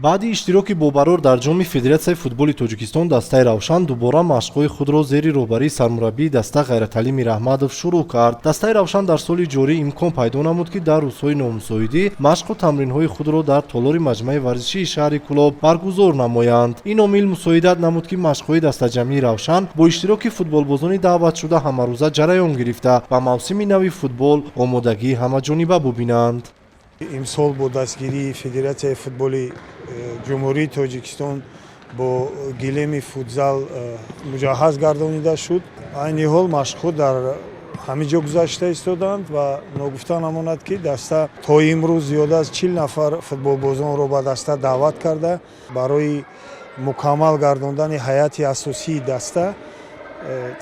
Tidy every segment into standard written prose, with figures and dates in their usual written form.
баъди иштироки бобарор дар ҷоми Федератсияи футболи Тоҷикистон дастаи Равшан дубора машқҳои худро зери роҳбарии сармураббии даста Ғайраталӣ Мираҳмадов шурӯъ кард. Дастаи Равшан дар соли ҷорӣ имкон пайдо намуд, ки дар рӯзҳои номусоидӣ машқу тамринҳои худро дар толори маҷмӯи варзишии шаҳри Кӯлоб баргузор намоянд. Ин омил мусоидат намуд, ки машқҳои дастаҷамъии Равшан бо иштироки футболбозони даъватшуда ҳамарӯза ҷараён гирифта ба мавсими нави футбол омодагии ҳамаҷониба бубинанд. имсол бо дастгирии Федератсияи футболи ҷумҳурии Тоҷикистон бо гилеми футзал муҷаҳҳаз гардонида шуд. Айни ҳол машқҳо дар ҳама ҷо гузашта истоданд ва ногуфта намонад, ки даста то имрӯз зиёда аз 40 нафар футболбозонро ба даста даъват карда барои мукаммал гардондани ҳайати асосии даста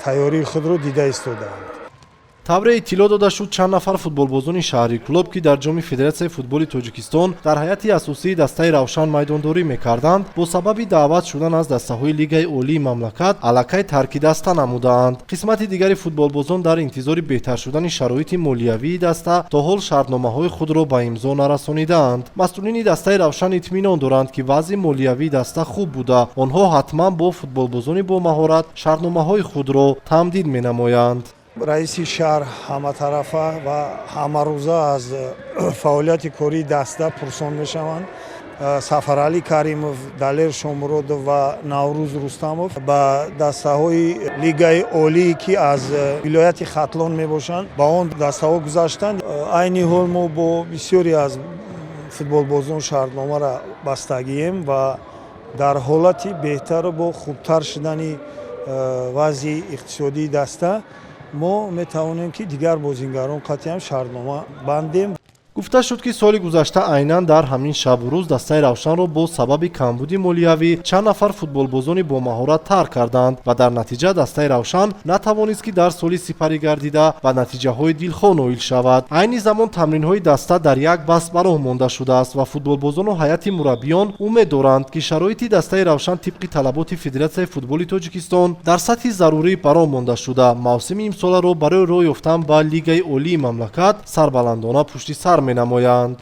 тайёрии худро дида истодаанд. тавре иттилоъ дода шуд, чанд нафар футболбозони шаҳри Кӯлоб, ки дар ҷоми Федератсияи футболи Тоҷикистон дар ҳайати асосии дастаи Равшан майдондорӣ мекарданд, бо сабаби даъват шудан аз дастаҳои Лигаи олии мамлакат аллакай тарки даста намуданд. қисмати дигари футболбозон дар интизори беҳтар шудани шароити молиявии даста то ҳол шартномаҳои худро ба имзо нарасонидаанд. масъулини дастаи Равшан итминон доранд, ки вазъи молиявии даста хуб буда, онҳо ҳатман бо футболбозони бомаҳорат шартномаҳои худро тамдид менамоянд. раиси шаҳр ҳаматарафа ва ҳамарӯза аз фаъолияти кории даста пурсон мешаванд. Сафаралӣ Каримов, Далер Шомуродов ва Наврӯз Рустамов ба дастаҳои Лигаи олӣ, ки аз вилояти Хатлон мебошанд, ба он дастаҳо гузаштанд. айни ҳол мо бо бисёре аз футболбозон шартномаро бастагием ва дар ҳолати беҳтару бо хубтар шудани вазъи иқтисодии даста мо метавонем, ки дигар бозингарон қатъиян шартнома бандем. гуфта шуд, ки соли гузашта айнан дар ҳамин шабу рӯз дастаи Равшанро бо сабаби камбуди молиявӣ чанд нафар футболбозони бомаҳорат тарк карданд ва дар натиҷа дастаи Равшан натавонист, ки дар соли сипарӣ гардида ба натиҷаҳои дилхоҳ ноил шавад. айни замон тамринҳои даста дар як баст ба роҳ монда шудааст ва футболбозону ҳайати мураббиён умед доранд, ки шароити дастаи Равшан тибқи талаботи Федератсияи футболи Тоҷикистон дар сатҳи зарурӣ ба роҳ монда шуда мавсими имсоларо барои роҳ ёфтан ба Лигаи олии мамлакат сарбаландона пушти сар менамоянд.